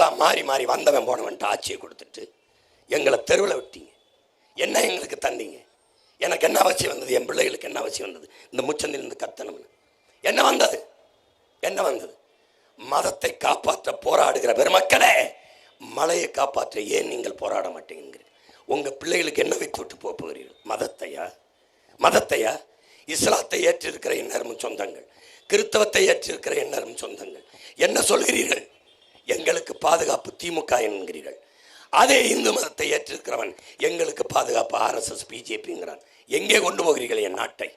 நீங்களாம் மாறி மாறி வந்தவன் போனவன்ட்டு ஆட்சியை கொடுத்துட்டு எங்களை தெருவில் விட்டீங்க. என்ன எங்களுக்கு தந்தீங்க? எனக்கு என்ன அவசியம் வந்தது? என் பிள்ளைகளுக்கு என்ன அவசியம் வந்தது? இந்த முச்சந்திலிருந்து கத்தனம்னு என்ன வந்தது? என்ன வந்தது? மதத்தை காப்பாற்ற போராடுகிற பெருமக்களே, மலையை காப்பாற்ற ஏன் நீங்கள் போராட மாட்டேங்கிறீர்கள்? உங்கள் பிள்ளைகளுக்கு என்ன வைத்து விட்டு போகிறீர்கள்? மதத்தையா? மதத்தையா? இஸ்லாத்தை ஏற்றிருக்கிற எண்ணரும் சொந்தங்கள், கிறிஸ்தவத்தை ஏற்றிருக்கிற எண்ணரும் சொந்தங்கள் என்ன சொல்கிறீர்கள்? எங்களுக்கு பாதுகாப்பு திமுக என்கிறீர்கள். அதே இந்து மதத்தை ஏற்றிருக்கிறவன் எங்களுக்கு பாதுகாப்பு RSS BJPங்கிறான். எங்கே கொண்டு போகிறீர்கள் என் நாட்டை?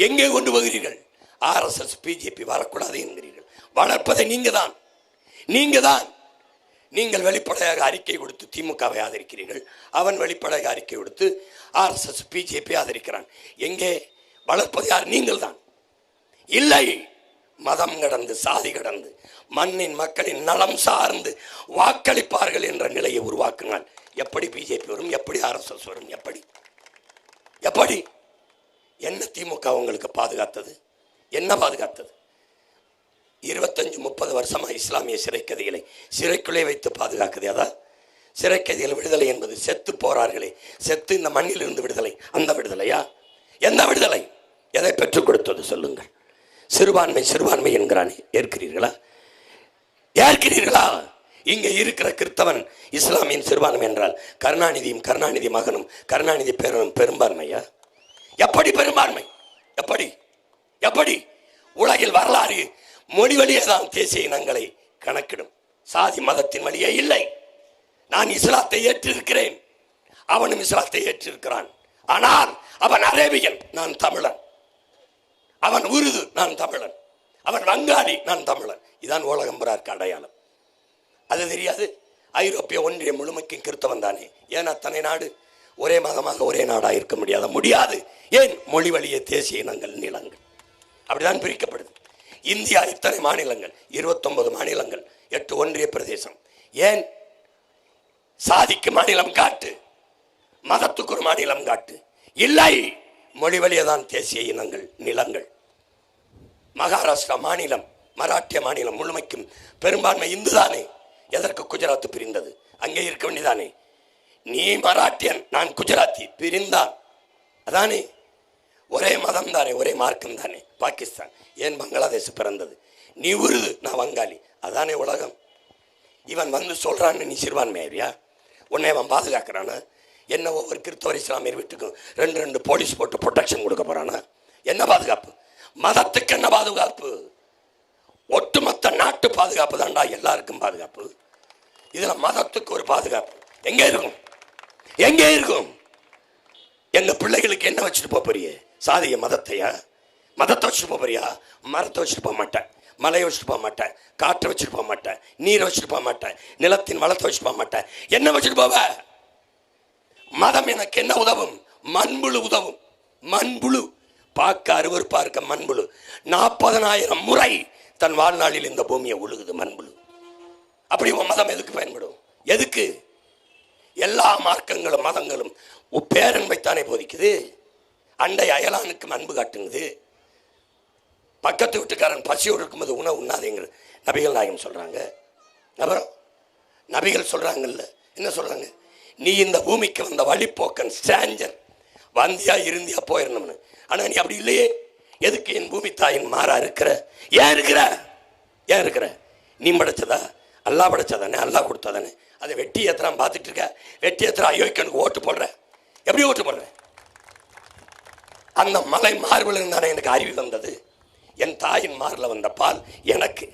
எங்கே கொண்டு போகிறீர்கள்? RSS BJP வரக்கூடாது என்கிறீர்கள். வளர்ப்பதை நீங்க தான். நீங்கள் வெளிப்படையாக அறிக்கை கொடுத்து திமுகவை ஆதரிக்கிறீர்கள். அவன் வெளிப்படையாக அறிக்கை கொடுத்து RSS BJP ஆதரிக்கிறான். எங்கே வளர்ப்பது யார்? நீங்கள் தான். இல்லை, மதம் கடந்து சாதி கடந்து மண்ணின் மக்களின் நலம் சார்ந்து வாக்களிப்பார்கள் என்ற நிலையை உருவாக்கினால் எப்படி BJP வரும்? எப்படி RSS வரும்? எப்படி? என்ன திமுக உங்களுக்கு பாதுகாத்தது? என்ன பாதுகாத்தது? 25-30 வருஷமா இஸ்லாமிய சிறைக்கதிகளை சிறைக்குள்ளே வைத்து பாதுகாக்குது. அதான் சிறைக்கதிகள் விடுதலை என்பது. செத்து போறார்களே, செத்து இந்த மண்ணில் இருந்து விடுதலை, அந்த விடுதலையா? எந்த விடுதலை? எதை பெற்றுக் கொடுத்தது சொல்லுங்கள்? சிறுபான்மை என்கிறானே, ஏற்கிறீர்களா? இங்க இருக்கிற கிறிஸ்தவன் இஸ்லாமியின் சிறுபான்மை என்றால் கருணாநிதியும் கருணாநிதி மகனும் கருணாநிதி பேரனும் பெரும்பான்மையா? எப்படி பெரும்பான்மை? எப்படி? உலகில் வரலாறு மொழி வழியே தான் தேசிய இனங்களை கணக்கிடும். சாதி மதத்தின் வழியே இல்லை. நான் இஸ்லாத்தை ஏற்றிருக்கிறேன், அவனும் இஸ்லாத்தை ஏற்றிருக்கிறான். ஆனால் அவன் அரேபியன், நான் தமிழன். அவன் உருது, நான் தமிழன். அவன் வங்காளி, நான் தமிழன். இதான் உலகம்புறாருக்கு அடையாளம். அது தெரியாது? ஐரோப்பிய ஒன்றியம் முழுமைக்கும் கிறிஸ்தவன் தானே. ஏன் அத்தனை நாடு ஒரே மதமாக ஒரே நாடாக இருக்க முடியாது. ஏன்? மொழி வழியே தேசிய இனங்கள், நிலங்கள் அப்படிதான் பிரிக்கப்படுது. இந்தியா இத்தனை மாநிலங்கள், 29 மாநிலங்கள், 8 ஒன்றிய பிரதேசம். ஏன்? சாதிக்கு மாநிலம் காட்டு, மதத்துக்கு ஒரு மாநிலம் காட்டு. இல்லை, மொழி வழியே தான் தேசிய இனங்கள், நிலங்கள். மகாராஷ்டிரா மாநிலம், மராட்டிய மாநிலம் முழுமைக்கும் பெரும்பான்மை இந்து தானே. எதற்கு குஜராத் பிரிந்தது? அங்கே இருக்க வேண்டியதானே. நீ மராட்டியன், நான் குஜராத்தி, பிரிந்தான். அதானே, ஒரே மதம் தானே, ஒரே மார்க்கம் தானே. பாகிஸ்தான் ஏன் பங்களாதேஷ் பிறந்தது? நீ உருது, நான் வங்காளி, அதானே உலகம். இவன் வந்து சொல்றான்னு நீ சிறுபான்மையா? உன்னை அவன் பாதுகாக்கிறானா? என்ன ஒவ்வொரு கிறிஸ்தவர் இஸ்லாமியர் வீட்டுக்கும் 2 போலீஸ் போட்டு ப்ரொடெக்ஷன் கொடுக்க போறானா? என்ன பாதுகாப்பு? மதத்துக்கு என்ன பாதுகாப்பு? ஒட்டுமொத்த நாட்டு பாதுகாப்பு தாண்டா எல்லாருக்கும் பாதுகாப்பு. இதுல மதத்துக்கு ஒரு பாதுகாப்பு எங்க இருக்கும்? எங்க பிள்ளைகளுக்கு என்ன வச்சுட்டு போறியே? சாதிய மதத்தையா? மதத்தை வச்சுட்டு போறியா? மரத்தை வச்சுட்டு போக மாட்டேன், மலையை வச்சுட்டு போக மாட்டேன், காற்றை வச்சுட்டு போக மாட்டேன், நீரை வச்சுட்டு போக மாட்டேன், நிலத்தின் வளத்தை வச்சுட்டு போக மாட்டேன். என்ன வச்சுட்டு போவ? மதம் எனக்கு என்ன உதவும்? மண்புழு உதவும். மண்புழு பார்க்க அருவருப்பா இருக்க மண்புழு 40,000 முறை தன் வாழ்நாளில் இந்த பூமியை உழுகுது மண்புழு. அப்படி உன் மதம் எதுக்கு பயன்படும்? எதுக்கு? எல்லா மார்க்கங்களும் மதங்களும் பேரன்பைத்தானே போதிக்குது. அண்டை அயலானுக்கு அன்பு காட்டுங்குது. பக்கத்து வீட்டுக்காரன் பசியோடு இருக்கும்போது உணவு உண்ணாதேங்கிறது நபிகள் நாயகம் சொல்றாங்க. அப்புறம் நபிகள் சொல்றாங்கல்ல, என்ன சொல்றாங்க? நீ இந்த பூமிக்கு வந்த வழிப்போக்கன், ஸ்ட்ரேஞ்சர், வந்தியா இருந்தியா போயிடணும்னு. ஆனா நீ அப்படி இல்லையே. எதுக்கு என் பூமி தாயின் மாறா இருக்கிற? ஏன் இருக்கிற? நீ படைச்சதா? அல்லாஹ் படைச்சதானே, அல்லாஹ் கொடுத்ததானே. அதை வெட்டி ஏத்துறான் பார்த்துட்டு இருக்க. வெட்டி ஏத்துறா அயோக்கியனுக்கு ஓட்டு போடுற. எப்படி ஓட்டு போடுற? அந்த மலை மார்பில் இருந்தானே எனக்கு அறிவு வந்தது. என் தாயின் மார்ல வந்த பால் எனக்கு.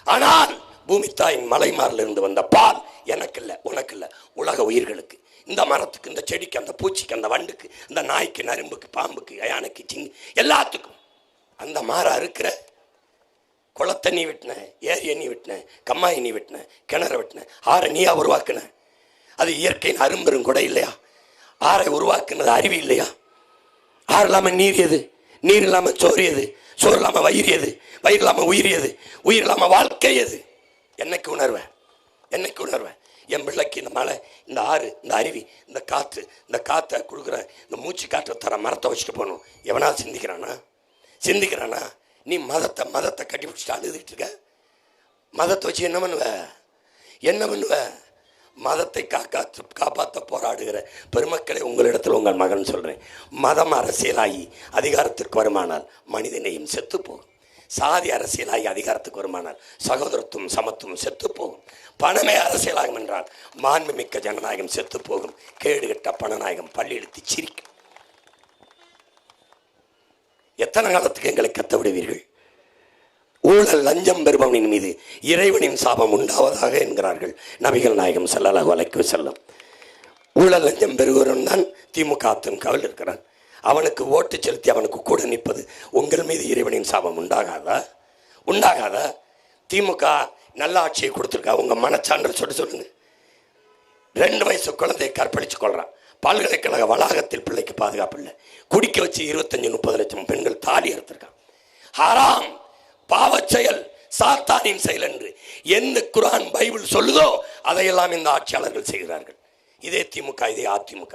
ஆனால் பூமி தாயின் மலை மார்ல இருந்து வந்த பால் எனக்கு இல்லை, உனக்கு இல்லை, உலக உயிர்களுக்கு. இந்த மரத்துக்கு, இந்த செடிக்கு, அந்த பூச்சிக்கு, அந்த வண்டுக்கு, இந்த நாய்க்கு, நரும்புக்கு, பாம்புக்கு, யானைக்கு, சிங்கு, எல்லாத்துக்கும். அந்த மாறா இருக்கிற குளத்தை நீ விட்டின, ஏரியை நீ விட்டின, கம்மாயை நீ விட்டின, கிணற விட்டின, ஆறை நீயா உருவாக்குன. அது இயற்கையின் அரும்பெரும் கூட இல்லையா? ஆறை உருவாக்குனது அறிவு இல்லையா? ஆறு இல்லாம நீர் எது? நீர் இல்லாம சோறு எது? சோறு இல்லாம வயிறு எது? வயிறு இல்லாம உயிர் எது? உயிர் இல்லாம வாழ்க்கை எது? என்னைக்கு உணர்வேன்? என் பிள்ளைக்கு இந்த மலை, இந்த ஆறு, இந்த அருவி, இந்த காற்றை கொடுக்குற இந்த மூச்சு காற்றை தர மரத்தை வச்சுட்டு போகணும். எவனாவது சிந்திக்கிறானா? நீ மதத்தை கட்டி பிடிச்சிட்டு அழுதுகிட்டு இருக்க. மதத்தை வச்சு என்ன பண்ணுவ? என்ன பண்ணுவ? மதத்தை காப்பாற்ற போராடுகிற பெருமக்களை உங்களிடத்தில் உங்கள் மகன் சொல்கிறேன், மதம் அரசியலாகி அதிகாரத்திற்கு வருமானால் மனிதனையும் செத்து போகும். சாதி அரசியலாகி அதிகாரத்துக்கு வருமானால் சகோதரத்துவம் சமத்துவம் செத்து போகும். பணமே அரசியலாகும் என்றால் மாண்புமிக்க ஜனநாயகம் செத்து போகும். கேடுகட்ட பணநாயகம் பள்ளி எடுத்து சிரிக்கும். எத்தனை காலத்துக்கு எங்களை கத்த விடுவீர்கள்? ஊழல் லஞ்சம் பெறுபவனின் மீது இறைவனின் சாபம் உண்டாவதாக என்கிறார்கள் நபிகள் நாயகம் ஸல்லல்லாஹு அலைஹி வஸல்லம். ஊழல் லஞ்சம் பெறுகிறவன் தான் திமுக அதிமுகவில் இருக்கிறான். அவனுக்கு ஓட்டு செலுத்தி அவனுக்கு கூட நிற்பது உங்கள் மீது இறைவனின் சாபம் உண்டாகாதா? உண்டாகாதா? திமுக நல்ல ஆட்சியை கொடுத்துருக்கா? உங்கள் மனச்சான்று சொல்லுங்க. 2 வயசு குழந்தையை கற்பழிச்சு கொள்றான். பல்கலைக்கழக வளாகத்தில் பிள்ளைக்கு பாதுகாப்பு இல்லை. குடிக்க வச்சு 25-30 லட்சம் பெண்கள் தாலி எடுத்திருக்கான். ஹராம், பாவச் செயல், சாத்தானின் செயல் என்று எந்த குர்ஆன் பைபிள் சொல்லுதோ அதையெல்லாம் இந்த ஆட்சியாளர்கள் செய்கிறார்கள். இதே திமுக, இதே அதிமுக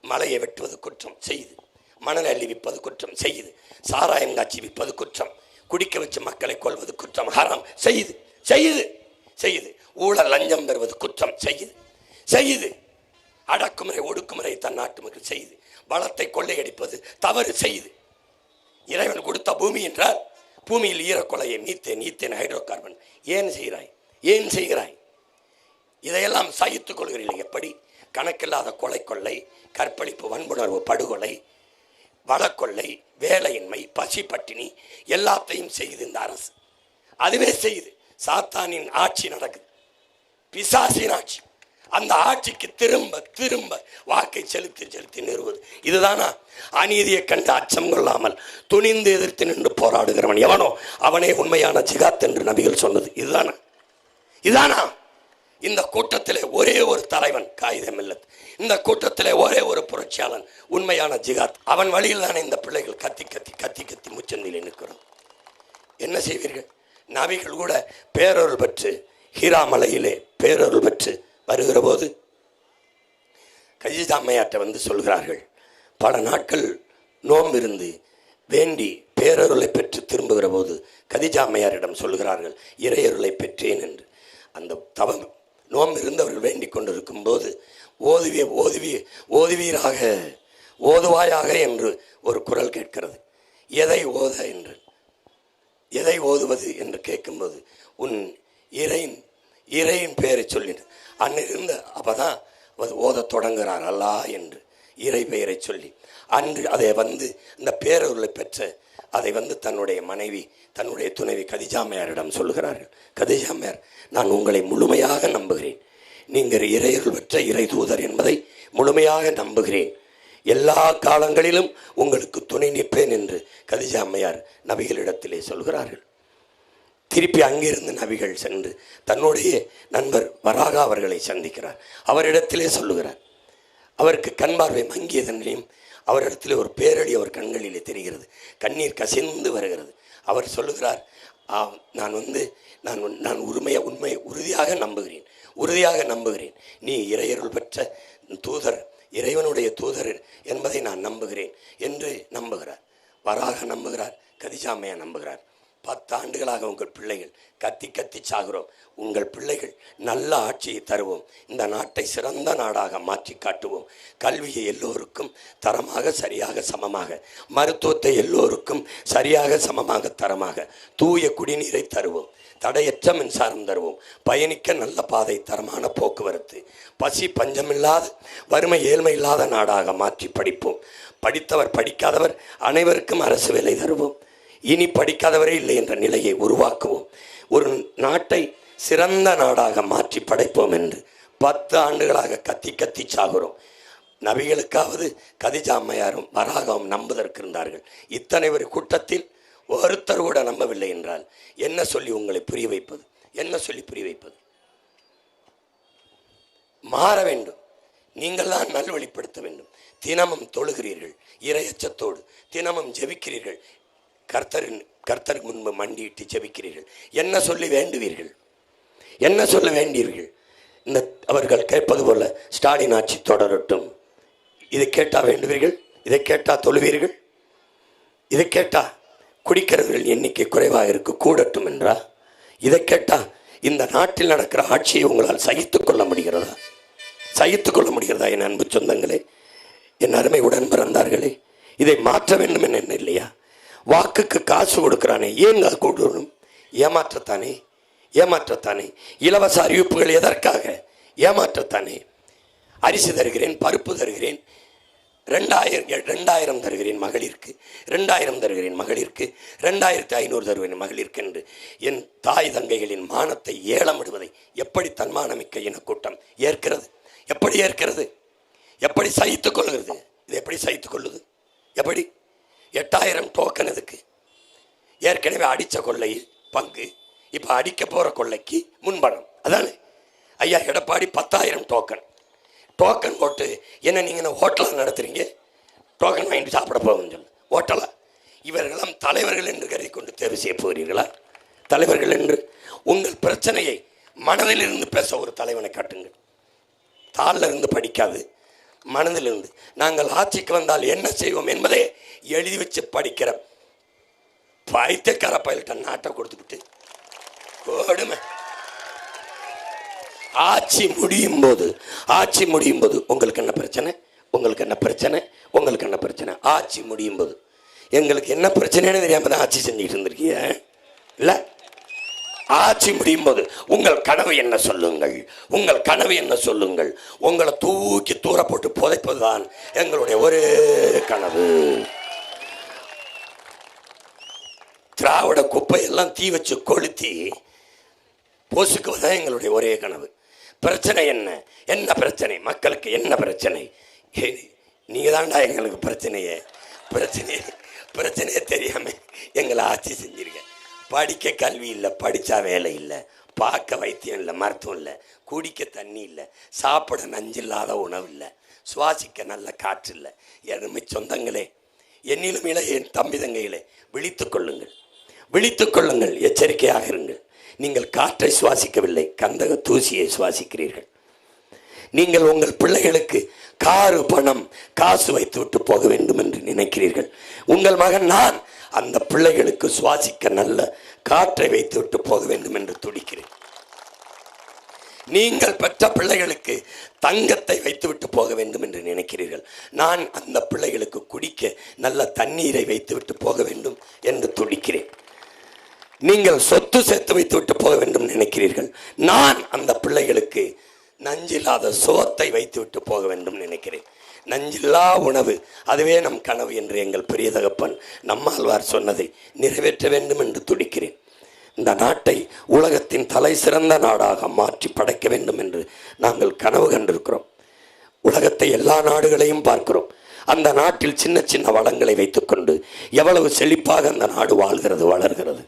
மலையை வெட்டுவது குற்றம் செய்யுது, மணல் அள்ளி விற்பது குற்றம் செய்யுது, சாராயம் காட்சி விற்பது குற்றம், குடிக்க வச்சு மக்களை கொள்வது குற்றம், ஹராம் செய்யுது செய்யுது செய்யுது. ஊழல் லஞ்சம் பெறுவது குற்றம் செய்யுது செய்யுது. அடக்குமுறை ஒடுக்குமுறை தன் நாட்டு மக்கள் செய்யுது. வளத்தை கொள்ளையடிப்பது தவறு செய்யுது. இறைவன் கொடுத்த பூமி என்றால் பூமியில் ஈரக்கொலையை நீத்தேன் ஹைட்ரோ கார்பன் ஏன் செய்கிறாய்? ஏன் செய்கிறாய்? இதையெல்லாம் சகித்துக் கொள்கிறீர்கள். எப்படி? கணக்கில்லாத கொள்ளை, கற்பழிப்பு, வன்புணர்வு, படுகொலை, வளக்கொள்ளை, வேலையின்மை, பசி பட்டினி எல்லாத்தையும் செய்யுது இந்த அரசு. அதுவே செய்யுது. சாத்தானின் ஆட்சி நடக்குது, பிசாசின் ஆட்சி. அந்த ஆட்சிக்கு திரும்ப திரும்ப வாக்கை செலுத்தி நிறுவது. இதுதானா அநீதியை கண்டு அச்சம் கொள்ளாமல் துணிந்து எதிர்த்து நின்று போராடுகிறவன் எவனோ அவனே உண்மையான ஜிகாத் என்று நபிகள் சொன்னது. இதுதானா? இந்த கூட்டத்திலே ஒரே ஒரு தலைவன் காயிதே மில்லத், இந்த கூட்டத்திலே ஒரே ஒரு புரட்சியாளன் உண்மையான ஜிகாத். அவன் வழியில் தானே இந்த பிள்ளைகள் கத்தி கத்தி கத்தி கத்தி முச்சந்திலே நிற்கிறோம். என்ன செய்வீர்கள்? நபிகள் கூட பேரருள் பெற்று ஹீரா மலையிலே பேரருள் பெற்று வருகிற போது கதீஜா அம்மையார்ட்ட வந்து சொல்கிறார்கள், பல நாட்கள் நோன்பு இருந்து வேண்டி பேரருளை பெற்று திரும்புகிற போது கதீஜா அம்மையாரிடம் சொல்கிறார்கள், இறையருளை பெற்றேன் என்று. அந்த தவம் நோன்பு இருந்தவர்கள் வேண்டிக் கொண்டிருக்கும் போது ஓதுவீராக ஓதுவாயாக என்று ஒரு குரல் கேட்கிறது. எதை ஓத என்று, எதை ஓதுவது என்று கேட்கும்போது உன் இறையின் பெயரை சொல்லிடு. அன்னிருந்து அப்பதான் ஓத தொடங்குகிறார் அல்லாஹ் என்று இறை பெயரை சொல்லி அன்று அதை வந்து இந்த பேரருளை பெற்ற அதை வந்து தன்னுடைய மனைவி தன்னுடைய துணைவி கதீஜா அம்மையாரிடம் சொல்லுகிறார்கள். கதீஜா அம்மையார், நான் உங்களை முழுமையாக நம்புகிறேன். நீங்கள் இறையருள் பெற்ற இறை தூதர் என்பதை முழுமையாக நம்புகிறேன். எல்லா காலங்களிலும் உங்களுக்கு துணை நிற்பேன் என்று கதீஜா அம்மையார் நபிகளிடத்திலே சொல்கிறார்கள். திருப்பி அங்கிருந்து நபிகள் சென்று தன்னுடைய நண்பர் வராகா அவர்களை சந்திக்கிறார். அவரிடத்திலே சொல்லுகிறார். அவருக்கு கண் பார்வை மங்கியதனையும் அவரிடத்திலே ஒரு பேரடி அவர் கண்களிலே தெரிகிறது. கண்ணீர் கசிந்து வருகிறது. அவர் சொல்லுகிறார், நான் உண்மையை உறுதியாக நம்புகிறேன். நீ இறையருள் பெற்ற தூதர், இறைவனுடைய தூதர் என்பதை நான் நம்புகிறேன் என்று நம்புகிறார். வராக நம்புகிறார், கதீஜா அம்மையார் நம்புகிறார். 10 ஆண்டுகளாக உங்கள் பிள்ளைகள் கத்தி சாகிறோம். உங்கள் பிள்ளைகள் நல்ல ஆட்சியை தருவோம். இந்த நாட்டை சிறந்த நாடாக மாற்றி காட்டுவோம். கல்வியை எல்லோருக்கும் தரமாக சரியாக சமமாக, மருத்துவத்தை எல்லோருக்கும் சரியாக சமமாக தரமாக, தூய குடிநீரை தருவோம். தடையற்ற மின்சாரம் தருவோம். பயணிக்க நல்ல பாதை, தரமான போக்குவரத்து, பசி பஞ்சமில்லாத வறுமை ஏழ்மை இல்லாத நாடாக மாற்றி படிப்போம். படித்தவர் படிக்காதவர் அனைவருக்கும் அரசு வேலை தருவோம். இனி படிக்காதவரே இல்லை என்ற நிலையை உருவாக்குவோம். ஒரு நாட்டை சிறந்த நாடாக மாற்றி படைப்போம் என்று 10 ஆண்டுகளாக கத்தி சாகிறோம். நபிகளுக்காவது கதீஜா அம்மையாரும் வராகவும் நம்புவதற்கு இருந்தார்கள். இத்தனை ஒரு கூட்டத்தில் ஒருத்தர் கூட நம்பவில்லை என்றால் என்ன சொல்லி உங்களை புரிய வைப்பது? என்ன சொல்லி புரிய வைப்பது? மாற வேண்டும். நீங்கள் தான் நல்வழிப்படுத்த வேண்டும். தினமும் தொழுகிறீர்கள் இறையச்சத்தோடு, தினமும் ஜெபிக்கிறீர்கள், கர்த்தருக்கு முன்பு மண்டியிட்டு ஜெபிக்கிறீர்கள். என்ன சொல்லி வேண்டுவீர்கள்? என்ன சொல்ல வேண்டீர்கள்? இந்த அவர்கள் கேட்பது போல ஸ்டாலின் ஆட்சி தொடரட்டும், இதை கேட்டா வேண்டுவீர்கள்? இதை கேட்டா தொழுவீர்கள்? இதை கேட்டா குடிக்கிறவர்கள் எண்ணிக்கை குறைவாக இருக்கு கூடட்டும் என்றா? இதை கேட்டா இந்த நாட்டில் நடக்கிற ஆட்சியை உங்களால் சகித்துக் கொள்ள முடிகிறதா? சகித்துக் கொள்ள முடிகிறதா? என் அன்பு சொந்தங்களே, என் அருமை உடன் பிறந்தார்களே, இதை மாற்ற வேண்டும் என்ன இல்லையா? வாக்குக்கு காசு கொடுக்கிறானே, ஏன் அது கொடுக்கணும்? ஏமாற்றத்தானே, ஏமாற்றத்தானே. இலவச அறிவிப்புகள் எதற்காக? ஏமாற்றத்தானே. அரிசி தருகிறேன், பருப்பு தருகிறேன், 2000 தருகிறேன் மகளிருக்கு, 2000 தருகிறேன் மகளிருக்கு, 2500 தருகிறேன் மகளிருக்கு என்று என் தாய் தங்கைகளின் மானத்தை ஏலமிடுவதை எப்படி தன்மானமிக்க இனக்கூட்டம் ஏற்கிறது? எப்படி ஏற்கிறது? எப்படி சகித்துக் கொள்கிறது? இது எப்படி சகித்துக் கொள்ளுது? எப்படி? 8000 டோக்கன் இதுக்கு. ஏற்கனவே அடித்த கொள்ளையில் பங்கு, இப்போ அடிக்க போகிற கொள்ளைக்கு முன்பணம். அதானே ஐயா எடப்பாடி 10,000 டோக்கன். டோக்கன் போட்டு என்ன நீங்கள் ஹோட்டலாக நடத்துகிறீங்க? டோக்கன் வாங்கிட்டு சாப்பிட போகுன்னு சொல்லு. ஹோட்டலா? இவர்களெல்லாம் தலைவர்கள் என்று கருதி கொண்டு தேர்வு செய்ய போகிறீர்களா? தலைவர்கள் என்று உங்கள் பிரச்சனையை மனதிலிருந்து பேச ஒரு தலைவனை காட்டுங்கள். தாளில் இருந்து படிக்காது, மனதிலிருந்து. நாங்கள் ஆட்சிக்கு வந்தால் என்ன செய்வோம் என்பதை எழுதி வச்சு படிக்கிற பைத்தியக்கார பயில்கிட்ட நாட்டை கொடுத்துக்கிட்டு கொடுமை. ஆட்சி முடியும் போது உங்களுக்கு என்ன பிரச்சனை? உங்களுக்கு என்ன பிரச்சனை? உங்களுக்கு என்ன பிரச்சனை? ஆட்சி முடியும் போது எங்களுக்கு என்ன பிரச்சனைன்னு தெரியாம தான் ஆட்சி செஞ்சுட்டு இருந்திருக்கீங்க இல்லை? ஆட்சி முடியும் போது உங்கள் கனவு என்ன சொல்லுங்கள்? உங்கள் கனவு என்ன சொல்லுங்கள்? உங்களை தூக்கி தூர போட்டு புதைப்பதுதான் எங்களுடைய ஒரே கனவு. திராவிட குப்பையெல்லாம் தீ வச்சு கொளுத்தி பொசுக்குவதுதான் எங்களுடைய ஒரே கனவு. பிரச்சனை என்ன? என்ன பிரச்சனை? மக்களுக்கு என்ன பிரச்சனை? நீங்கள் தான்டா எங்களுக்கு பிரச்சனையே தெரியாமல் எங்களை ஆட்சி செஞ்சிருக்க. படிக்க கல்வி இல்லை, படித்தா வேலை இல்லை, பார்க்க வைத்தியம் இல்லை, மருத்துவம் இல்லை, குடிக்க தண்ணி இல்லை, சாப்பிட நஞ்சில்லாத உணவு இல்லை, சுவாசிக்க நல்ல காற்று இல்லை. எருமை சொந்தங்களே, என்னிலும் என் தம்பி தங்கைகளே, விழித்துக் கொள்ளுங்கள், எச்சரிக்கையாக இருங்கள். நீங்கள் காற்றை சுவாசிக்கவில்லை, கந்தக தூசியை சுவாசிக்கிறீர்கள். நீங்கள் உங்கள் பிள்ளைகளுக்கு காரு பணம் காசு வைத்து விட்டு போக வேண்டும் என்று நினைக்கிறீர்கள். உங்கள் மகன் நான் அந்த பிள்ளைகளுக்கு சுவாசிக்க நல்ல காற்றை வைத்து விட்டு போக வேண்டும் என்று துடிக்கிறேன். நீங்கள் பெற்ற பிள்ளைகளுக்கு தங்கத்தை வைத்துவிட்டு போக வேண்டும் என்று நினைக்கிறீர்கள். நான் அந்த பிள்ளைகளுக்கு குடிக்க நல்ல தண்ணீரை வைத்துவிட்டு போக வேண்டும் என்று துடிக்கிறேன். நீங்கள் சொத்து சேர்த்து வைத்துவிட்டு போக வேண்டும் நினைக்கிறீர்கள். நான் அந்த பிள்ளைகளுக்கு நஞ்சில்லாத சோத்தை வைத்துவிட்டு போக வேண்டும் நினைக்கிறேன். நஞ்சில்லா உணவு, அதுவே நம் கனவு என்று எங்கள் பெரிய தகப்பன் நம்மாழ்வார் சொன்னதை நிறைவேற்ற வேண்டும் என்று துடிக்கிறேன். இந்த நாட்டை உலகத்தின் தலை சிறந்த நாடாக மாற்றி படைக்க வேண்டும் என்று நாங்கள் கனவு கண்டிருக்கிறோம். உலகத்தை எல்லா நாடுகளையும் பார்க்கிறோம். அந்த நாட்டில் சின்ன சின்ன வளங்களை வைத்துக்கொண்டு எவ்வளவு செழிப்பாக அந்த நாடு வாழ்கிறது, வளர்கிறது.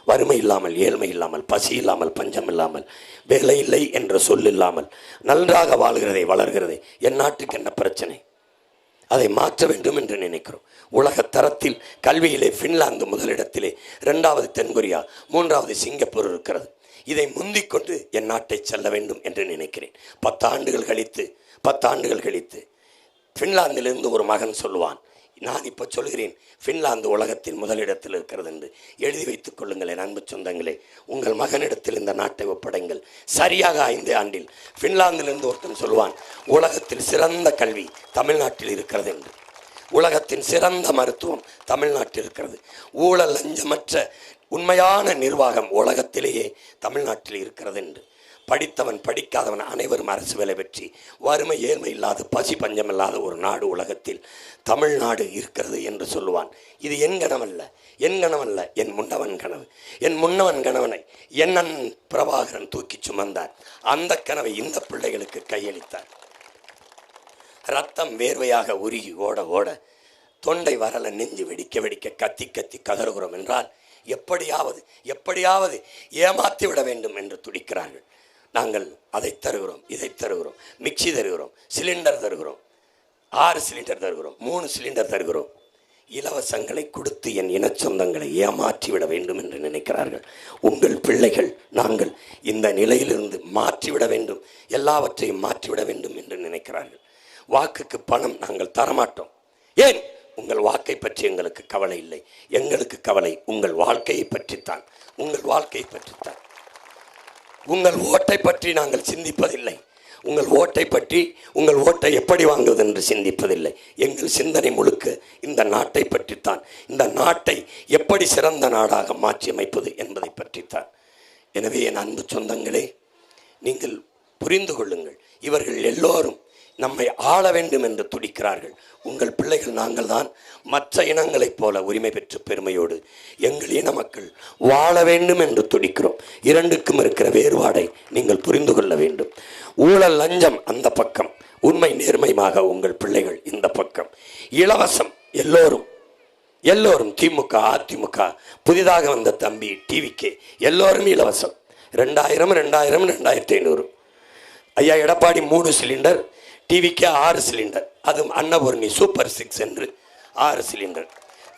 வறுமை இல்லாமல், ஏழ்மை இல்லாமல், பசி இல்லாமல், பஞ்சம் இல்லாமல், வேலை இல்லை என்ற சொல் இல்லாமல் நன்றாக வாழ்கிறதை, வளர்கிறதை. என் நாட்டுக்கு என்ன பிரச்சனை? அதை மாற்ற வேண்டும் என்று நினைக்கிறோம். உலக தரத்தில் கல்வியிலே ஃபின்லாந்து முதலிடத்திலே, 2வது தென்கொரியா, 3வது சிங்கப்பூர் இருக்கிறது. இதை முந்திக்கொண்டு என் நாட்டை செல்ல வேண்டும் என்று நினைக்கிறேன். 10 ஆண்டுகள் கழித்து ஃபின்லாந்திலிருந்து ஒரு மகன் சொல்லுவான், நான் இப்போ சொல்கிறேன் ஃபின்லாந்து உலகத்தின் முதலிடத்தில் இருக்கிறது என்று. எழுதி வைத்துக் கொள்ளுங்கள் என் அன்பு சொந்தங்களே. உங்கள் மகனிடத்தில் இந்த நாட்டை ஒப்படைங்கள். சரியாக 5 ஆண்டில் ஃபின்லாந்திலிருந்து ஒருத்தன் சொல்வான், உலகத்தில் சிறந்த கல்வி தமிழ்நாட்டில் இருக்கிறது என்று. உலகத்தின் சிறந்த மருத்துவம் தமிழ்நாட்டில் இருக்கிறது. ஊழல் லஞ்சமற்ற உண்மையான நிர்வாகம் உலகத்திலேயே தமிழ்நாட்டில் இருக்கிறது என்று. படித்தவன் படிக்காதவன் அனைவரும் அரசு வேலை பெற்றி வறுமை ஏழ்மை இல்லாத, பசி பஞ்சம் இல்லாத ஒரு நாடு உலகத்தில் தமிழ்நாடு இருக்கிறது என்று சொல்லுவான். இது என் கனவல்ல, என் முன்னவன் கனவு. என் முன்னவன் கனவனை என்னன் பிரபாகரன் தூக்கி சுமந்தார். அந்த கனவை இந்த பிள்ளைகளுக்கு கையளித்தார். ரத்தம் வேர்வையாக உருகி ஓட ஓட, தொண்டை வரல, நெஞ்சு வெடிக்க கத்தி கதறுகிறோம் என்றால் எப்படியாவது ஏமாற்றி விட வேண்டும் என்று துடிக்கிறார்கள். நாங்கள் அதை தருகிறோம், இதை தருகிறோம், மிக்சி தருகிறோம், சிலிண்டர் தருகிறோம், 6 சிலிண்டர் தருகிறோம், 3 சிலிண்டர் தருகிறோம். இலவசங்களை கொடுத்து என் இன சொந்தங்களை ஏமாற்றிவிட வேண்டும் என்று நினைக்கிறார்கள். உங்கள் பிள்ளைகள் நாங்கள் இந்த நிலையிலிருந்து மாற்றிவிட வேண்டும், எல்லாவற்றையும் மாற்றிவிட வேண்டும் என்று நினைக்கிறார்கள். வாக்குக்கு பணம் நாங்கள் தரமாட்டோம். ஏன்? உங்கள் வாக்கை பற்றி எங்களுக்கு கவலை இல்லை. எங்களுக்கு கவலை உங்கள் வாழ்க்கையை பற்றித்தான். உங்கள் ஓட்டை பற்றி நாங்கள் சிந்திப்பதில்லை. உங்கள் ஓட்டை பற்றி, உங்கள் ஓட்டை எப்படி வாங்குவது என்று சிந்திப்பதில்லை. எங்கள் சிந்தனை முழுக்க இந்த நாட்டை பற்றித்தான். இந்த நாட்டை எப்படி சிறந்த நாடாக மாற்றி அமைப்பது என்பதை பற்றித்தான். எனவே என் அன்பு சொந்தங்களே, நீங்கள் புரிந்து கொள்ளுங்கள். இவர்கள் எல்லோரும் நம்மை ஆள வேண்டும் என்று துடிக்கிறார்கள். உங்கள் பிள்ளைகள் நாங்கள் தான் மற்ற இனங்களைப் போல உரிமை பெற்று பெருமையோடு எங்கள் இன மக்கள் வாழ வேண்டும் என்று துடிக்கிறோம். இரண்டுக்கும் இருக்கிற வேறுபாடை நீங்கள் புரிந்து கொள்ள வேண்டும். ஊழல் லஞ்சம் அந்த பக்கம், உண்மை நேர்மையாக உங்கள் பிள்ளைகள் இந்த பக்கம். இலவசம் எல்லோரும் எல்லோரும், திமுக அதிமுக, புதிதாக வந்த தம்பி டிவிக்கு எல்லோரும் இலவசம். 2000 2500. ஐயா எடப்பாடி 3 சிலிண்டர், டிவிக்கு 6 சிலிண்டர். அது அன்னபூர்ணி சூப்பர் 6 என்று 6 சிலிண்டர்.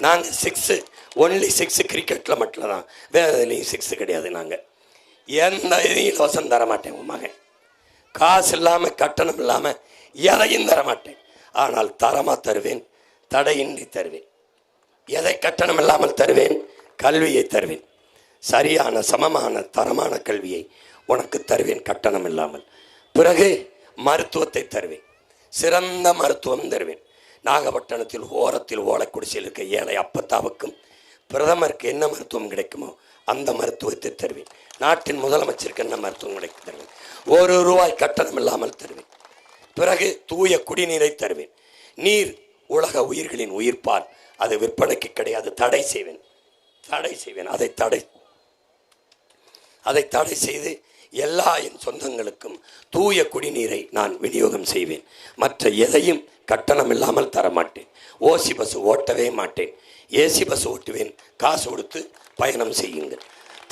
நாங்கள் 6 ஒன்லி 6 கிரிக்கெட்டில் மட்டும் தான், வேறு எதுலேயும் 6 கிடையாது. நாங்கள் எந்த இதையும் இலவசம் தரமாட்டேன். உன் மகன் காசு இல்லாமல் கட்டணம் இல்லாமல் எதையும் தரமாட்டேன். ஆனால் தரமாக தருவேன், தடையின்றி தருவேன். எதை கட்டணம் இல்லாமல் தருவேன்? கல்வியை தருவேன். சரியான சமமான தரமான கல்வியை உனக்கு தருவேன் கட்டணம் இல்லாமல். பிறகு மருத்துவத்தை தருவேன், சிறந்த மருத்துவம் தருவேன். நாகப்பட்டினத்தில் ஓரத்தில் ஓலக்குடிசையில் இருக்க ஏழை அப்பத்தாவுக்கும் பிரதமருக்கு என்ன மருத்துவம் கிடைக்குமோ அந்த மருத்துவத்தை தருவேன். நாட்டின் முதலமைச்சருக்கு என்ன மருத்துவம் கிடைக்கும் தருவேன். ₹1 கட்டணம் இல்லாமல் தருவேன். பிறகு தூய குடிநீரை தருவேன். நீர் உலக உயிர்களின் உயிர்ப்பால், அது விற்பனைக்கு கிடையாது. தடை செய்வேன். அதை தடை செய்து எல்லா என் சொந்தங்களுக்கும் தூய குடிநீரை நான் விநியோகம் செய்வேன். மற்ற எதையும் கட்டணம் இல்லாமல் தரமாட்டேன். ஓசி பஸ் ஓட்டவே மாட்டேன். ஏசி பஸ் ஓட்டுவேன். காசு கொடுத்து பயணம் செய்யுங்கள்.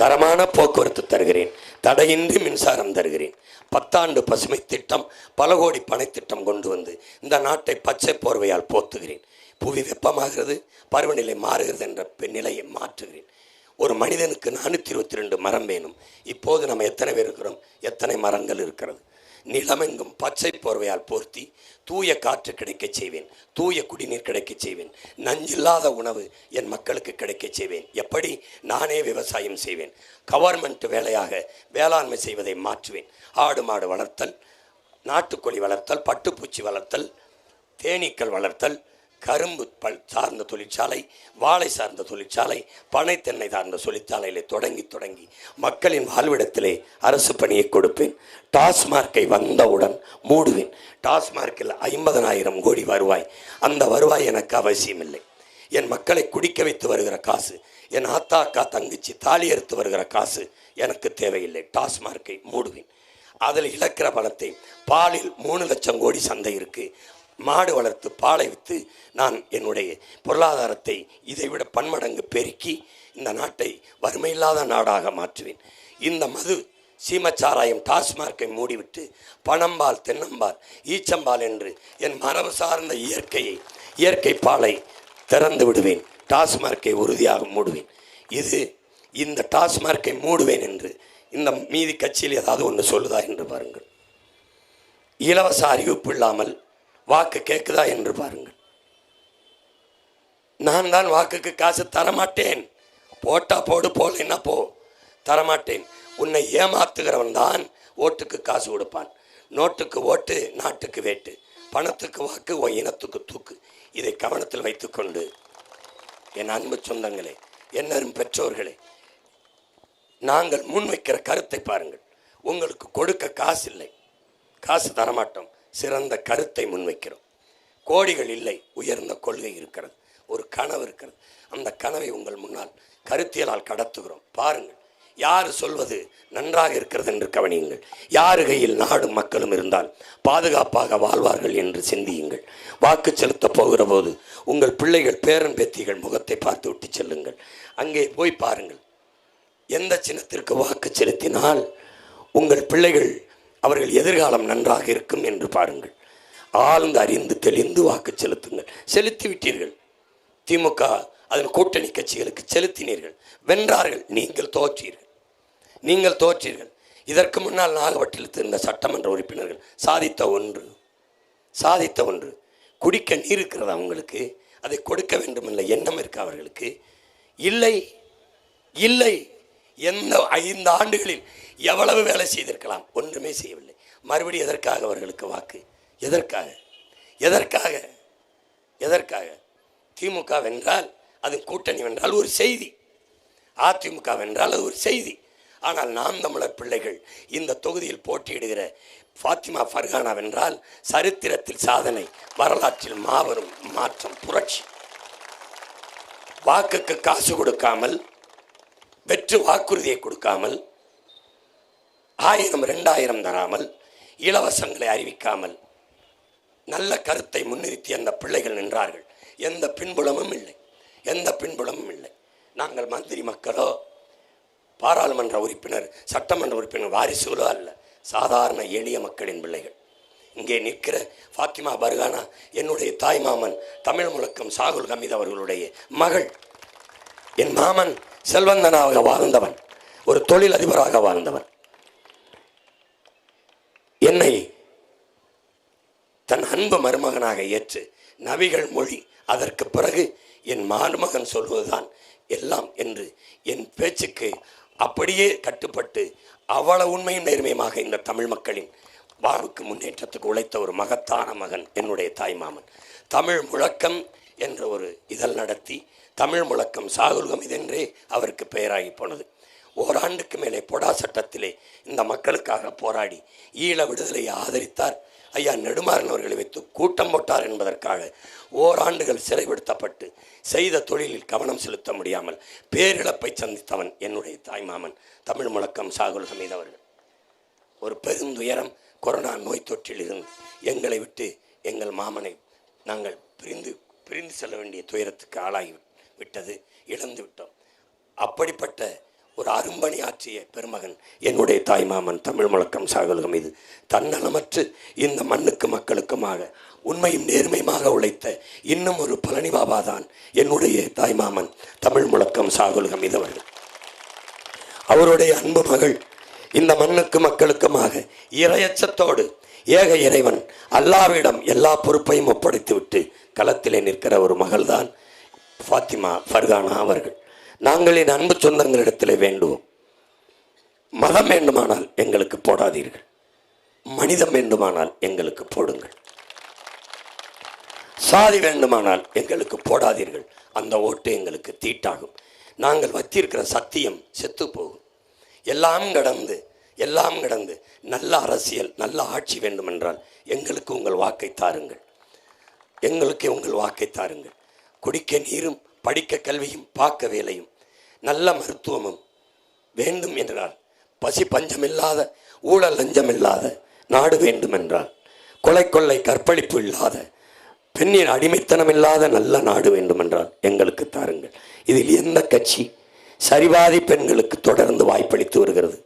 தரமான போக்குவரத்து தருகிறேன். தடையின்றி மின்சாரம் தருகிறேன். 10 ஆண்டு பசுமை திட்டம், பல கோடி பனை திட்டம் கொண்டு வந்து இந்த நாட்டை பச்சை போர்வையால் போத்துகிறேன். புவி வெப்பமாகிறது, பருவநிலை மாறுகிறது என்ற நிலையை மாற்றுகிறேன். ஒரு மனிதனுக்கு 422 மரம் வேணும். இப்போது நம்ம எத்தனை பேர் இருக்கிறோம்? எத்தனை மரங்கள் இருக்கிறது? நிலமெங்கும் பச்சை போர்வையால் போர்த்தி தூய காற்று கிடைக்க செய்வேன். தூய குடிநீர் கிடைக்க செய்வேன். நஞ்சில்லாத உணவு என் மக்களுக்கு கிடைக்க செய்வேன். எப்படி? நானே விவசாயம் செய்வேன். கவர்மெண்ட் வேலையாக வேளாண்மை செய்வதை மாற்றுவேன். ஆடு மாடு வளர்த்தல், நாட்டுக்கோழி வளர்த்தல், பட்டுப்பூச்சி வளர்த்தல், தேனீக்கள் வளர்த்தல், கரும்பு சார்ந்த தொழிற்சாலை, வாழை சார்ந்த தொழிற்சாலை, பனை தென்னை சார்ந்த தொழிற்சாலையிலே தொடங்கி மக்களின் வாழ்விடத்திலே அரசு பணியை கொடுப்பேன். டாஸ்மார்க்கை வந்தவுடன் மூடுவேன். டாஸ்மார்க்கில் 50,000 கோடி வருவாய். அந்த வருவாய் எனக்கு அவசியமில்லை. என் மக்களை குடிக்க வைத்து வருகிற காசு, என் ஆத்தா அக்கா தங்கச்சி தாலி அறுத்து வருகிற காசு எனக்கு தேவையில்லை. டாஸ்மார்க்கை மூடுவேன். அதில் இழக்கிற பணத்தை, பாலில் 3 லட்சம் கோடி சந்தை இருக்குது. மாடு வளர்த்து பாலை விற்று நான் என்னுடைய பொருளாதாரத்தை இதைவிட பன்மடங்கு பெருக்கி இந்த நாட்டை வறுமையில்லாத நாடாக மாற்றுவேன். இந்த மது, சீமச்சாராயம், டாஸ்மார்க்கை மூடிவிட்டு பனம்பால், தென்னம்பால், ஈச்சம்பால் என்று என் மரபு சார்ந்த இயற்கை பாலை திறந்து விடுவேன். டாஸ்மார்க்கை உறுதியாக மூடுவேன். இந்த டாஸ்மார்க்கை மூடுவேன் என்று இந்த மீதி கட்சியில் ஏதாவது ஒன்று சொல்லுதா என்று பாருங்கள். இலவச அறிவிப்பு இல்லாமல் வாக்கு கேட்குதா என்று பாருங்கள். நான் தான் வாக்குக்கு காசு தரமாட்டேன். போட்டா போடு, போடலைன்னா போ, தரமாட்டேன். உன்னை ஏமாத்துகிறவன் தான் ஓட்டுக்கு காசு கொடுப்பான். நோட்டுக்கு ஓட்டு, நாட்டுக்கு வேட்டு, பணத்துக்கு வாக்கு, உன் இனத்துக்கு தூக்கு. இதை கவனத்தில் வைத்துக்கொண்டு என் அன்பு சொந்தங்களே, என்னரும் பெற்றோர்களே, நாங்கள் முன்வைக்கிற கருத்தை பாருங்கள். உங்களுக்கு கொடுக்க காசு இல்லை, காசு தரமாட்டோம். சிறந்த கருத்தை முன்வைக்கிறோம். கோடிகள் இல்லை, உயர்ந்த கொள்கை இருக்கிறது, ஒரு கனவு இருக்கிறது. அந்த கனவை உங்கள் முன்னால் கருத்தியலால் கடத்துகிறோம். பாருங்கள், யார் சொல்வது நன்றாக இருக்கிறது என்று கவனியுங்கள். யார் கையில் நாடும் மக்களும் இருந்தால் பாதுகாப்பாக வாழ்வார்கள் என்று சிந்தியுங்கள். வாக்கு செலுத்த போகிற போது உங்கள் பிள்ளைகள், பேரன் பேத்திகள் முகத்தை பார்த்து விட்டு செல்லுங்கள். அங்கே போய் பாருங்கள், எந்த சின்னத்திற்கு வாக்கு செலுத்தினால் உங்கள் பிள்ளைகள், அவர்கள் எதிர்காலம் நன்றாக இருக்கும் என்று பாருங்கள். ஆழ்ந்து அறிந்து தெளிந்து வாக்கு செலுத்துங்கள். செலுத்தி விட்டீர்கள். திமுக அதன் கூட்டணி கட்சிகளுக்கு செலுத்தினீர்கள், வென்றார்கள். நீங்கள் தோற்றீர்கள். இதற்கு முன்னால் நாகப்பட்டினத்தில் இருந்த சட்டமன்ற உறுப்பினர்கள் சாதித்த ஒன்று குடிக்க நீர் இருக்கிறது அவங்களுக்கு, அதை கொடுக்க வேண்டும் என்ற எண்ணம் இருக்கு அவர்களுக்கு. இல்லை, எந்த 5 ஆண்டுகளில் எவ்வளவு வேலை செய்திருக்கலாம்? ஒன்றுமே செய்யவில்லை. மறுபடியும் எதற்காக அவர்களுக்கு வாக்கு? எதற்காக? எதற்காக? எதற்காக? திமுக வென்றால் அது கூட்டணி வென்றால் ஒரு செய்தி, அதிமுக வென்றால் அது ஒரு செய்தி. ஆனால் நாம் தமிழர் பிள்ளைகள் இந்த தொகுதியில் போட்டியிடுகிற ஃபாத்திமா ஃபர்கானா வென்றால் சரித்திரத்தில் சாதனை, வரலாற்றில் மாபெரும் மாற்றம், புரட்சி. வாக்குக்கு காசு கொடுக்காமல், வெற்று வாக்குறுதியை கொடுக்காமல், 1000 2000 தராமல், இலவசங்களை அறிவிக்காமல் நல்ல கருத்தை முன்னிறுத்தி அந்த பிள்ளைகள் நின்றார்கள். எந்த பின்புலமும் இல்லை, எந்த பின்புலமும் இல்லை. நாங்கள் மந்திரி மக்களோ பாராளுமன்ற உறுப்பினர் சட்டமன்ற உறுப்பினர் வாரிசுகளோ அல்ல, சாதாரண எளிய மக்களின் பிள்ளைகள். இங்கே நிற்கிற ஃபாத்திமா ஃபர்கானா என்னுடைய தாய் மாமன் தமிழ் முழக்கம் சாகுல் ஹமீத் அவர்களுடைய மகள். என் மாமன் செல்வந்தனாக வாழ்ந்தவன், ஒரு தொழில் அதிபராக வாழ்ந்தவன். என்னை தன் அன்பு மருமகனாக ஏற்று நபிகள் மொழி, அதற்கு பிறகு என் மருமகன் சொல்வதுதான் எல்லாம் என்று என் பேச்சுக்கு அப்படியே கட்டுப்பட்டு அவ்வளவு உண்மையும் நேர்மையுமாக இந்த தமிழ் மக்களின் வாழ்வுக்கு முன்னேற்றத்துக்கு உழைத்த ஒரு மகத்தான மகன் என்னுடைய தாய் மாமன். தமிழ் முழக்கம் என்ற ஒரு இதழ் நடத்தி தமிழ் முழக்கம் சாகுல் ஹமீத் என்றே அவருக்கு பெயராகி போனது. ஓராண்டுக்கு மேலே பொடா சட்டத்திலே இந்த மக்களுக்காக போராடி ஈழ விடுதலையை ஆதரித்தார். ஐயா நெடுமாறன் அவர்களை வைத்து கூட்டம் போட்டார் என்பதற்காக ஓராண்டுகள் சிறைப்படுத்தப்பட்டு செய்த தொழிலில் கவனம் செலுத்த முடியாமல் பேரிழப்பை சந்தித்தவன் என்னுடைய தாய்மாமன் தமிழ் முழக்கம் சாகுல் ஹமீத் அவர்கள். ஒரு பெருந்துயரம், கொரோனா நோய் தொற்றில் இருந்து எங்களை விட்டு எங்கள் மாமனை நாங்கள் பிரிந்து செல்ல வேண்டிய துயரத்துக்கு ஆளாகி விட்டது, இழந்து விட்டோம். அப்படிப்பட்ட ஒரு அரும்பணி ஆற்றிய பெருமகன் என்னுடைய தாய்மாமன் தமிழ் முழக்கம் சாகுல் ஹமீது. தன்னலமற்று இந்த மண்ணுக்கு மக்களுக்குமாக உண்மையும் நேர்மையுமாக உழைத்த இன்னும் ஒரு பழனி பாபா தான் என்னுடைய தாய்மாமன் தமிழ் முழக்கம் சாகுல் ஹமீது அவர்கள். அவருடைய அன்பு மகள் இந்த மண்ணுக்கு மக்களுக்குமாக இறையச்சத்தோடு ஏக இறைவன் அல்லாஹ்விடம் எல்லா பொறுப்பையும் ஒப்படைத்துவிட்டு களத்திலே நிற்கிற ஒரு மகள்தான் ஃபாத்திமா ஃபர்கானா அவர்கள். நாங்கள் என் அன்பு சொந்தங்களிடத்தில் வேண்டுவோம், மதம் வேண்டுமானால் எங்களுக்கு போடாதீர்கள், மனிதம் வேண்டுமானால் எங்களுக்கு போடுங்கள், சாதி வேண்டுமானால் எங்களுக்கு போடாதீர்கள். அந்த ஓட்டு எங்களுக்கு தீட்டாகும். நாங்கள் வச்சிருக்கிற சத்தியம் செத்து போகும். எல்லாம் கடந்து நல்ல அரசியல், நல்ல ஆட்சி வேண்டுமென்றால் எங்களுக்கு உங்கள் வாக்கை தாருங்கள், எங்களுக்கு உங்கள் வாக்கை தாருங்கள். குடிக்க நீரும், படிக்க கல்வியும், பார்க்க வேலையும், நல்ல மருத்துவமும் வேண்டும் என்றால், பசி பஞ்சமில்லாத, ஊழல் லஞ்சமில்லாத நாடு வேண்டும் என்றால், கொலை கொள்ளை கற்பழிப்பு இல்லாத, பெண்ணின் அடிமைத்தனம் இல்லாத நல்ல நாடு வேண்டுமென்றால் எங்களுக்கு தாருங்கள். இதில் எந்த கட்சி சரிவாதி பெண்களுக்கு தொடர்ந்து வாய்ப்பளித்து வருகிறது?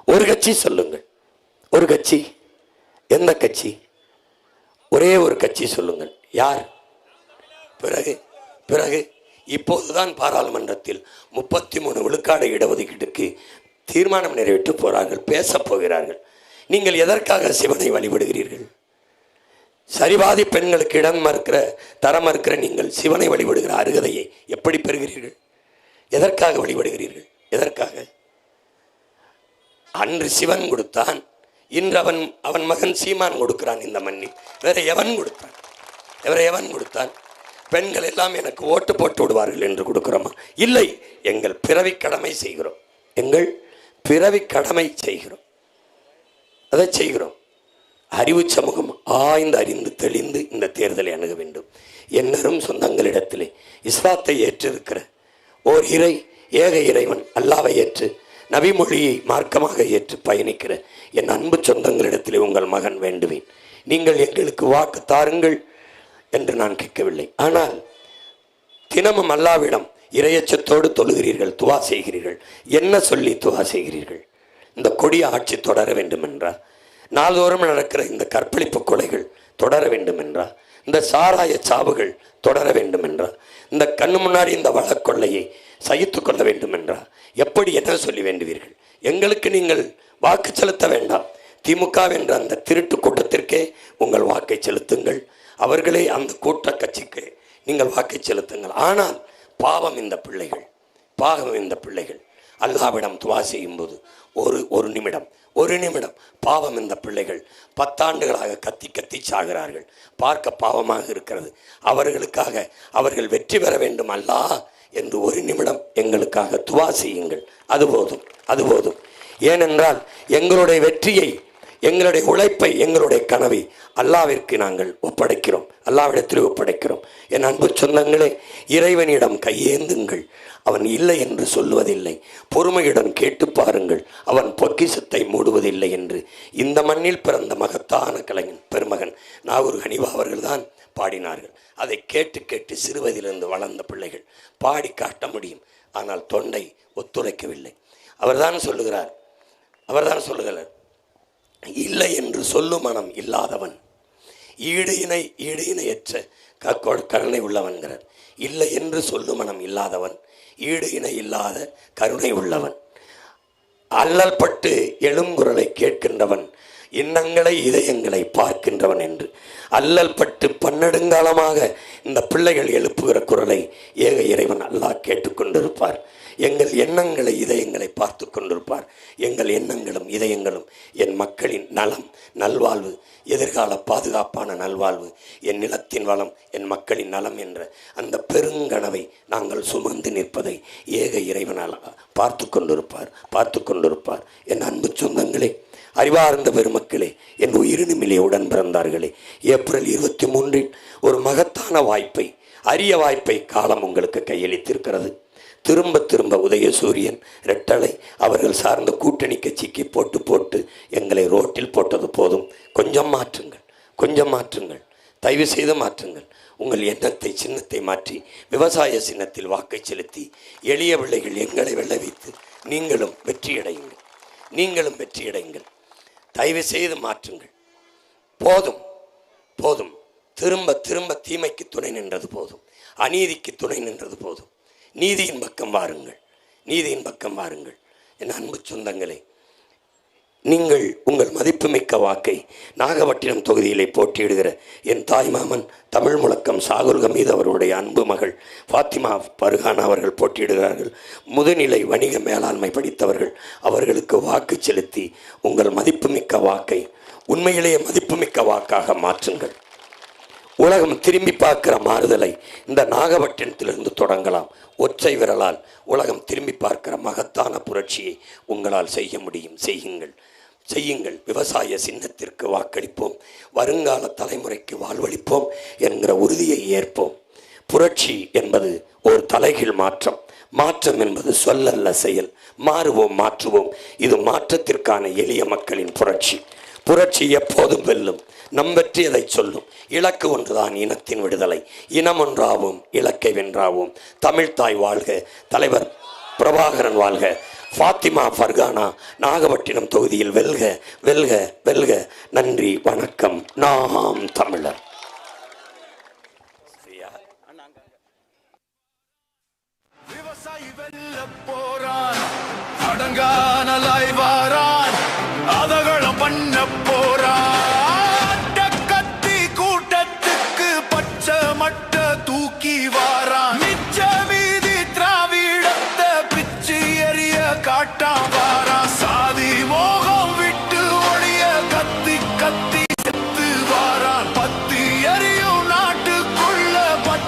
ஒரு கட்சி சொல்லுங்கள். ஒரு கட்சி, எந்த கட்சி? ஒரே ஒரு கட்சி சொல்லுங்கள். யார்? பிறகு இப்போதுதான் பாராளுமன்றத்தில் 33 விழுக்காடு இடஒதுக்கீட்டுக்கு தீர்மானம் நிறைவேற்ற போகிறார்கள், பேசப் போகிறார்கள். நீங்கள் எதற்காக சிவனை வழிபடுகிறீர்கள்? சரிவாதி பெண்களுக்கு இடம் தரம் மறுக்கிற நீங்கள் சிவனை வழிபடுகிற அருகதையை எப்படி பெறுகிறீர்கள்? எதற்காக வழிபடுகிறீர்கள்? எதற்காக? அன்று சிவன் கொடுத்தான், இன்று அவன் மகன் சீமான் கொடுக்கிறான் இந்த மண்ணில். வேற எவன் கொடுத்தான்? பெண்கள் எல்லாம் எனக்கு ஓட்டு போட்டு விடுவார்கள் என்று கொடுக்கிறோமா? இல்லை, எங்கள் பிறவி கடமை செய்கிறோம். அதை செய்கிறோம். அறிவு சமூகம் அறிந்து தெளிந்து இந்த தேர்தலை அணுக வேண்டும். என்னரும் சொந்தங்களிடத்திலே இஸ்லாத்தை ஏற்றிருக்கிற ஓர் ஏக இறைவன் அல்லாவை ஏற்று நபி மொழியை மார்க்கமாக ஏற்று பயணிக்கிற என் அன்பு சொந்தங்களிடத்திலே உங்கள் மகன் வேண்டுவேன். நீங்கள் எங்களுக்கு வாக்கு தாருங்கள் என்று நான் கேட்கவில்லை. ஆனால் தினமும் அல்லாவிடம் இறையச்சத்தோடு தொழுகிறீர்கள், துவா செய்கிறீர்கள். என்ன சொல்லி துவா செய்கிறீர்கள்? இந்த கொடிய ஆட்சி தொடர வேண்டும் என்றால், நாள்தோறும் நடக்கிற இந்த கற்பழிப்பு கொலைகள் தொடர வேண்டும் என்றால், இந்த சாராய சாவுகள் தொடர வேண்டும் என்றால், இந்த கண்ணு முன்னாடி இந்த வழக்கொள்ளையை சகித்து கொள்ள வேண்டும் என்றால் எப்படி என்ன சொல்லி வேண்டுவீர்கள்? எங்களுக்கு நீங்கள் வாக்கு செலுத்த வேண்டாம். திமுக என்ற அந்த திருட்டு கூட்டத்திற்கே உங்கள் வாக்கை செலுத்துங்கள். அவர்களே அந்த கூட்ட கட்சிக்கு நீங்கள் வாக்கை செலுத்துங்கள். ஆனால் பாவம் இந்த பிள்ளைகள். அல்லாவிடம் துவா செய்யும் போது ஒரு நிமிடம் பாவம். இந்த பிள்ளைகள் 10 ஆண்டுகளாக கத்தி கத்தி சாகிறார்கள். பார்க்க பாவமாக இருக்கிறது. அவர்களுக்காக அவர்கள் வெற்றி பெற வேண்டும் அல்லாஹ் என்று ஒரு நிமிடம் எங்களுக்காக துவா செய்யுங்கள். அது போதும். ஏனென்றால் எங்களுடைய வெற்றியை, எங்களுடைய உழைப்பை, எங்களுடைய கனவை அல்லாவிற்கு நாங்கள் ஒப்படைக்கிறோம், அல்லாவிடத்தில் ஒப்படைக்கிறோம். என் அன்பு சொந்தங்களே, இறைவனிடம் கையேந்துங்கள். அவன் இல்லை என்று சொல்வதில்லை. பொறுமையுடன் கேட்டு பாருங்கள், அவன் பொக்கிஷத்தை மூடுவதில்லை என்று இந்த மண்ணில் பிறந்த மகத்தான கலைஞன் பெருமகன் நாகூர் ஹனீஃபா அவர்கள்தான் பாடினார்கள். அதை கேட்டு கேட்டு சிறுவதிலிருந்து வளர்ந்த பிள்ளைகள் பாடி காட்ட முடியும். ஆனால் தொண்டை ஒத்துழைக்கவில்லை. அவர்தான் சொல்லுகிறார், இல்லை என்று சொல்லும் மனம் இல்லாதவன் ஈடு இணையற்ற கருணை உள்ளவன்கிறார். இல்லை என்று சொல்லும் மனம் இல்லாதவன் ஈடு இணை இல்லாத கருணை உள்ளவன். அல்லல் பட்டு எழுங்குரலை கேட்கின்றவன், எண்ணங்களை இதயங்களை பார்க்கின்றவன் என்று. அல்லல் பட்டு பன்னெடுங்காலமாக இந்த பிள்ளைகள் எழுப்புகிற குரலை ஏக இறைவன் அல்லாஹ் கேட்டுக்கொண்டிருப்பார். எங்கள் எண்ணங்களை இதயங்களை பார்த்து கொண்டிருப்பார். எங்கள் எண்ணங்களும் இதயங்களும் என் மக்களின் நலம், நல்வாழ்வு, எதிர்கால பாதுகாப்பான நல்வாழ்வு, என் நிலத்தின் வளம், என் மக்களின் நலம் என்ற அந்த பெருங்கனவை நாங்கள் சுமந்து நிற்பதை ஏக இறைவனால் பார்த்து கொண்டிருப்பார். என் அன்பு சொந்தங்களே, அறிவார்ந்த பெருமக்களே, என் உயிரினுமிலே உடன் பிறந்தார்களே, ஏப்ரல் 23 ஒரு மகத்தான வாய்ப்பை, அரிய வாய்ப்பை காலம் உங்களுக்கு கையளித்திருக்கிறது. திரும்ப உதயசூரியன், ரெட்டலை அவர்கள் சார்ந்த கூட்டணி கட்சிக்கு போட்டு எங்களை ரோட்டில் போட்டது போதும். கொஞ்சம் மாற்றுங்கள், தயவு செய்து மாற்றுங்கள். உங்கள் எண்ணத்தை, சின்னத்தை மாற்றி விவசாய சின்னத்தில் வாக்கை செலுத்தி எளிய பிள்ளைகள் எங்களை வெல்ல வைத்து நீங்களும் வெற்றியடையுங்கள். தயவு செய்து மாற்றுங்கள். போதும். திரும்ப தீமைக்கு துணை நின்றது போதும், அநீதிக்கு துணை நின்றது போதும். நீதியின் பக்கம் வாருங்கள். என் அன்பு சொந்தங்களே, நீங்கள் உங்கள் மதிப்புமிக்க வாக்கை நாகப்பட்டினம் தொகுதியிலே போட்டியிடுகிற என் தாய்மாமன் தமிழ் முழக்கம் சாகுல் ஹமீது அவருடைய அன்பு மகள் ஃபாத்திமா பர்கானா அவர்கள் போட்டியிடுகிறார்கள். முதுநிலை வணிக மேலாண்மை படித்தவர்கள். அவர்களுக்கு வாக்கு செலுத்தி உங்கள் மதிப்புமிக்க வாக்கை உண்மையிலேயே மதிப்புமிக்க வாக்காக மாற்றுங்கள். உலகம் திரும்பி பார்க்கிற மாறுதலை இந்த நாகப்பட்டினத்திலிருந்து தொடங்கலாம். ஒற்றை விரலால் உலகம் திரும்பி பார்க்கிற மகத்தான புரட்சியை உங்களால் செய்ய முடியும். செய்யுங்கள். விவசாய சின்னத்திற்கு வாக்களிப்போம். வருங்கால தலைமுறைக்கு வாழ்வளிப்போம் என்கிற உறுதியை ஏற்போம். புரட்சி என்பது ஒரு தலைகீழ் மாற்றம் என்பது சொல்லல்ல செயல். மாற்றுவோம். இது மாற்றத்திற்கான எளிய மக்களின் புரட்சி எப்போதும் வெல்லும். நம் வெற்றி அதை சொல்லும். இலக்கு ஒன்றுதான், இனத்தின் விடுதலை. இனம் ஒன்றாவும் இலக்கை வென்றாவும். தமிழ்தாய் வாழ்க, தலைவர் பிரபாகரன் வாழ்க, ஃபாத்திமா பர்கானா நாகப்பட்டினம் தொகுதியில் வெல்க. நன்றி, வணக்கம். நாம் தமிழர். விவசாயி வெல்ல போறான், அடங்கான